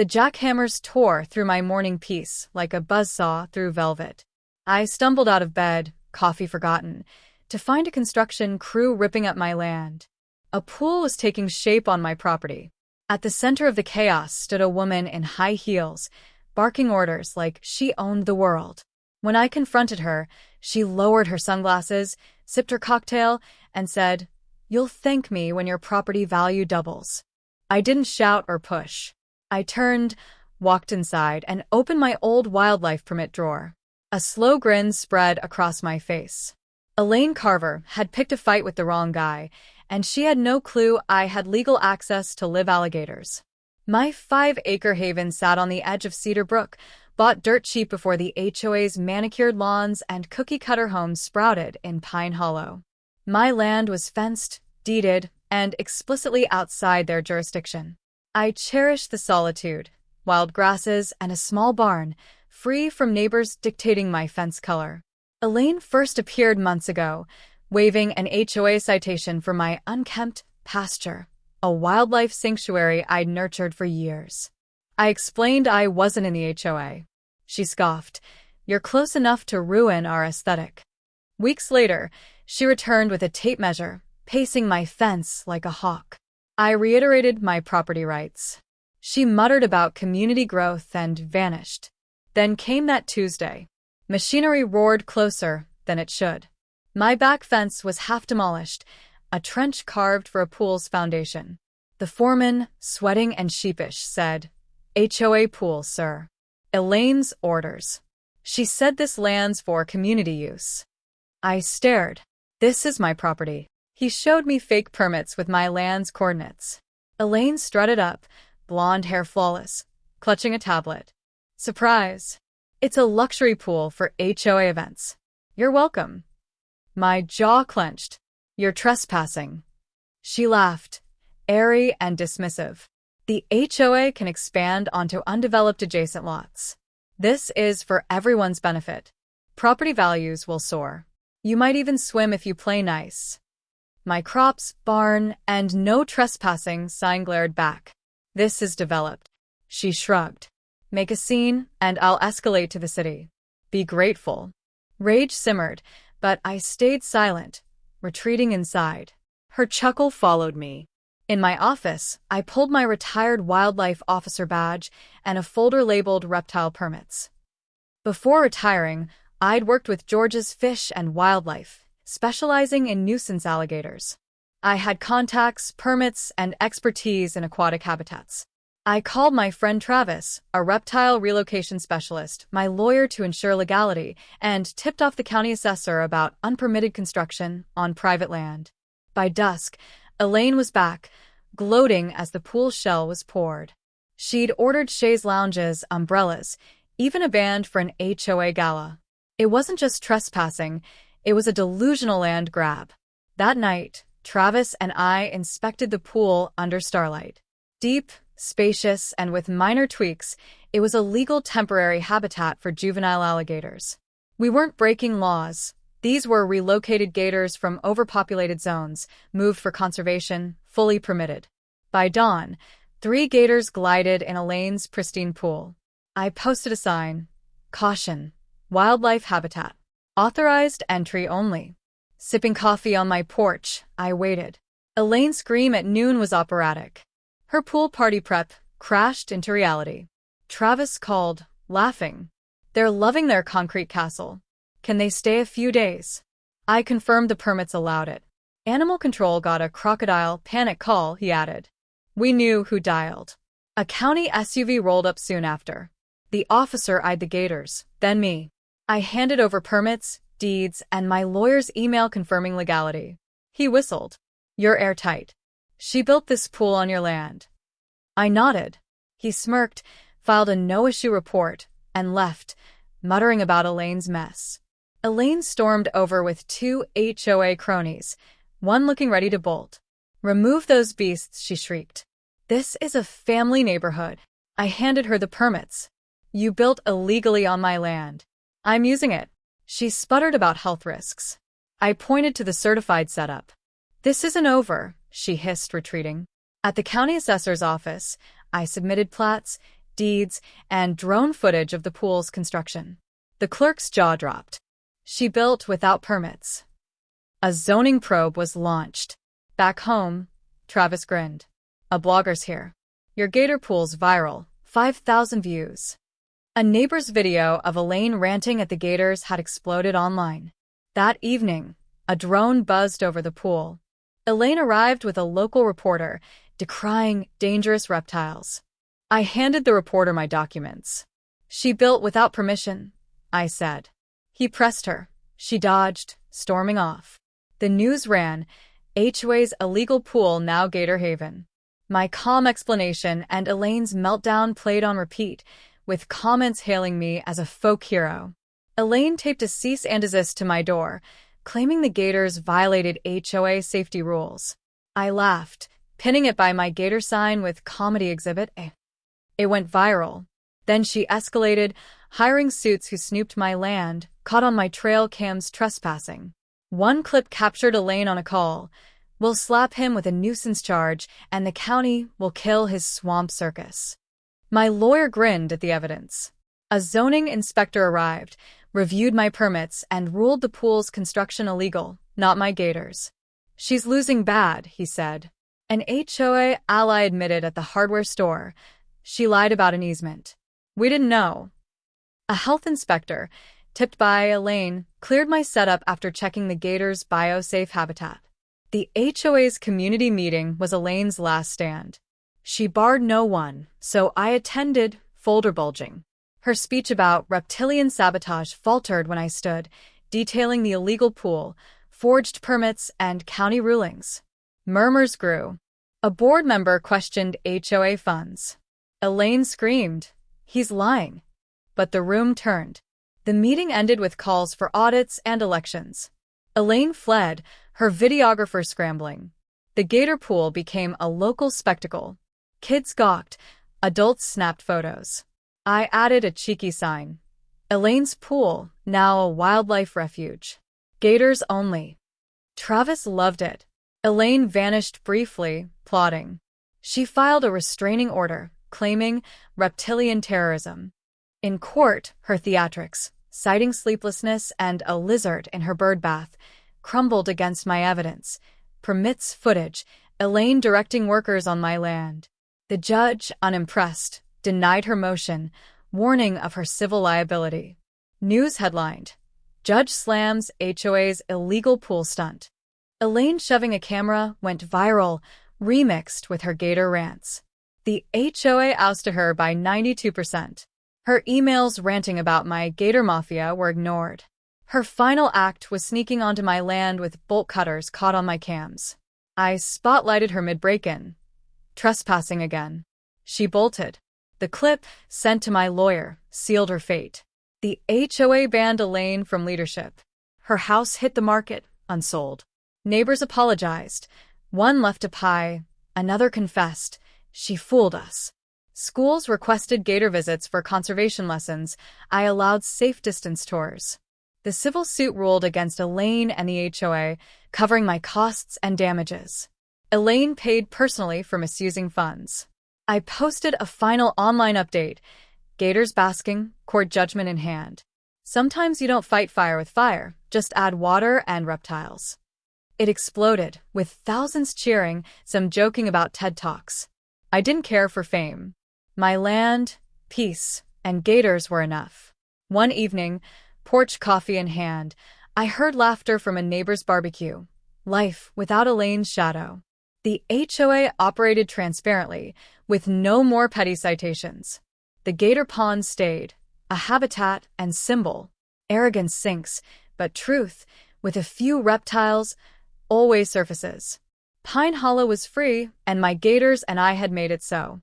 The jackhammers tore through my morning peace like a buzzsaw through velvet. I stumbled out of bed, coffee forgotten, to find a construction crew ripping up my land. A pool was taking shape on my property. At the center of the chaos stood a woman in high heels, barking orders like she owned the world. When I confronted her, she lowered her sunglasses, sipped her cocktail, and said, "You'll thank me when your property value doubles." I didn't shout or push. I turned, walked inside, and opened my old wildlife permit drawer. A slow grin spread across my face. Elaine Carver had picked a fight with the wrong guy, and she had no clue I had legal access to live alligators. My 5-acre haven sat on the edge of Cedar Brook, bought dirt cheap before the HOA's manicured lawns and cookie-cutter homes sprouted in Pine Hollow. My land was fenced, deeded, and explicitly outside their jurisdiction. I cherished the solitude, wild grasses, and a small barn, free from neighbors dictating my fence color. Elaine first appeared months ago, waving an HOA citation for my unkempt pasture, a wildlife sanctuary I'd nurtured for years. I explained I wasn't in the HOA. She scoffed, "You're close enough to ruin our aesthetic." Weeks later, she returned with a tape measure, pacing my fence like a hawk. I reiterated my property rights. She muttered about community growth and vanished. Then came that Tuesday. Machinery roared closer than it should. My back fence was half demolished, a trench carved for a pool's foundation. The foreman, sweating and sheepish, said, "HOA pool, sir." Elaine's orders. She said this land's for community use. I stared. "This is my property." He showed me fake permits with my land's coordinates. Elaine strutted up, blonde hair flawless, clutching a tablet. "Surprise! It's a luxury pool for HOA events. You're welcome." My jaw clenched. "You're trespassing." She laughed, airy and dismissive. "The HOA can expand onto undeveloped adjacent lots. This is for everyone's benefit. Property values will soar. You might even swim if you play nice." My crops, barn, and no trespassing sign glared back. "This is developed." She shrugged. "Make a scene, and I'll escalate to the city. Be grateful." Rage simmered, but I stayed silent, retreating inside. Her chuckle followed me. In my office, I pulled my retired wildlife officer badge and a folder labeled reptile permits. Before retiring, I'd worked with Georgia's Fish and Wildlife, specializing in nuisance alligators. I had contacts, permits, and expertise in aquatic habitats. I called my friend Travis, a reptile relocation specialist, my lawyer to ensure legality, and tipped off the county assessor about unpermitted construction on private land. By dusk, Elaine was back, gloating as the pool shell was poured. She'd ordered chaise lounges, umbrellas, even a band for an HOA gala. It wasn't just trespassing, it was a delusional land grab. That night, Travis and I inspected the pool under starlight. Deep, spacious, and with minor tweaks, it was a legal temporary habitat for juvenile alligators. We weren't breaking laws. These were relocated gators from overpopulated zones, moved for conservation, fully permitted. By dawn, 3 gators glided in Elaine's pristine pool. I posted a sign, "Caution, wildlife habitat. Authorized entry only." Sipping coffee on my porch, I waited. Elaine's scream at noon was operatic. Her pool party prep crashed into reality. Travis called, laughing. "They're loving their concrete castle. Can they stay a few days?" I confirmed the permits allowed it. "Animal control got a crocodile panic call," he added. We knew who dialed. A county SUV rolled up soon after. The officer eyed the gators, then me. I handed over permits, deeds, and my lawyer's email confirming legality. He whistled. "You're airtight. She built this pool on your land." I nodded. He smirked, filed a no-issue report, and left, muttering about Elaine's mess. Elaine stormed over with 2 HOA cronies, one looking ready to bolt. "Remove those beasts," she shrieked. "This is a family neighborhood." I handed her the permits. "You built illegally on my land. I'm using it." She sputtered about health risks. I pointed to the certified setup. "This isn't over," she hissed, retreating. At the county assessor's office, I submitted plats, deeds, and drone footage of the pool's construction. The clerk's jaw dropped. She built without permits. A zoning probe was launched. Back home, Travis grinned. A blogger's here. Your Gator pool's viral, 5,000 views. A neighbor's video of Elaine ranting at the Gators had exploded online. That evening, a drone buzzed over the pool. Elaine arrived with a local reporter, decrying dangerous reptiles. I handed the reporter my documents. She built without permission, I said. He pressed her. She dodged, storming off. The news ran, HOA's illegal pool now Gator Haven. My calm explanation and Elaine's meltdown played on repeat, with comments hailing me as a folk hero. Elaine taped a cease and desist to my door, claiming the Gators violated HOA safety rules. I laughed, pinning it by my Gator sign with Comedy Exhibit A. It went viral. Then she escalated, hiring suits who snooped my land, caught on my trail cams trespassing. One clip captured Elaine on a call. We'll slap him with a nuisance charge, and the county will kill his swamp circus. My lawyer grinned at the evidence. A zoning inspector arrived, reviewed my permits, and ruled the pool's construction illegal, not my Gators. She's losing bad, he said. An HOA ally admitted at the hardware store. She lied about an easement. We didn't know. A health inspector, tipped by Elaine, cleared my setup after checking the Gators' biosafe habitat. The HOA's community meeting was Elaine's last stand. She barred no one, so I attended, folder bulging. Her speech about reptilian sabotage faltered when I stood, detailing the illegal pool, forged permits, and county rulings. Murmurs grew. A board member questioned HOA funds. Elaine screamed, "He's lying." But the room turned. The meeting ended with calls for audits and elections. Elaine fled, her videographer scrambling. The Gator pool became a local spectacle. Kids gawked, adults snapped photos. I added a cheeky sign. Elaine's pool, now a wildlife refuge. Gators only. Travis loved it. Elaine vanished briefly, plotting. She filed a restraining order, claiming reptilian terrorism. In court, her theatrics, citing sleeplessness and a lizard in her birdbath, crumbled against my evidence. Permits footage, Elaine directing workers on my land. The judge, unimpressed, denied her motion, warning of her civil liability. News headlined, Judge slams HOA's illegal pool stunt. Elaine shoving a camera went viral, remixed with her Gator rants. The HOA ousted her by 92%. Her emails ranting about my Gator mafia were ignored. Her final act was sneaking onto my land with bolt cutters caught on my cams. I spotlighted her mid-break-in. Trespassing again. She bolted. The clip, sent to my lawyer, sealed her fate. The HOA banned Elaine from leadership. Her house hit the market, unsold. Neighbors apologized. One left a pie, another confessed. She fooled us. Schools requested Gator visits for conservation lessons. I allowed safe distance tours. The civil suit ruled against Elaine and the HOA, covering my costs and damages. Elaine paid personally for misusing funds. I posted a final online update. Gators basking, court judgment in hand. Sometimes you don't fight fire with fire, just add water and reptiles. It exploded, with thousands cheering, some joking about TED Talks. I didn't care for fame. My land, peace, and Gators were enough. One evening, porch coffee in hand, I heard laughter from a neighbor's barbecue. Life without Elaine's shadow. The HOA operated transparently, with no more petty citations. The Gator pond stayed, a habitat and symbol. Arrogance sinks, but truth, with a few reptiles, always surfaces. Pine Hollow was free, and my Gators and I had made it so.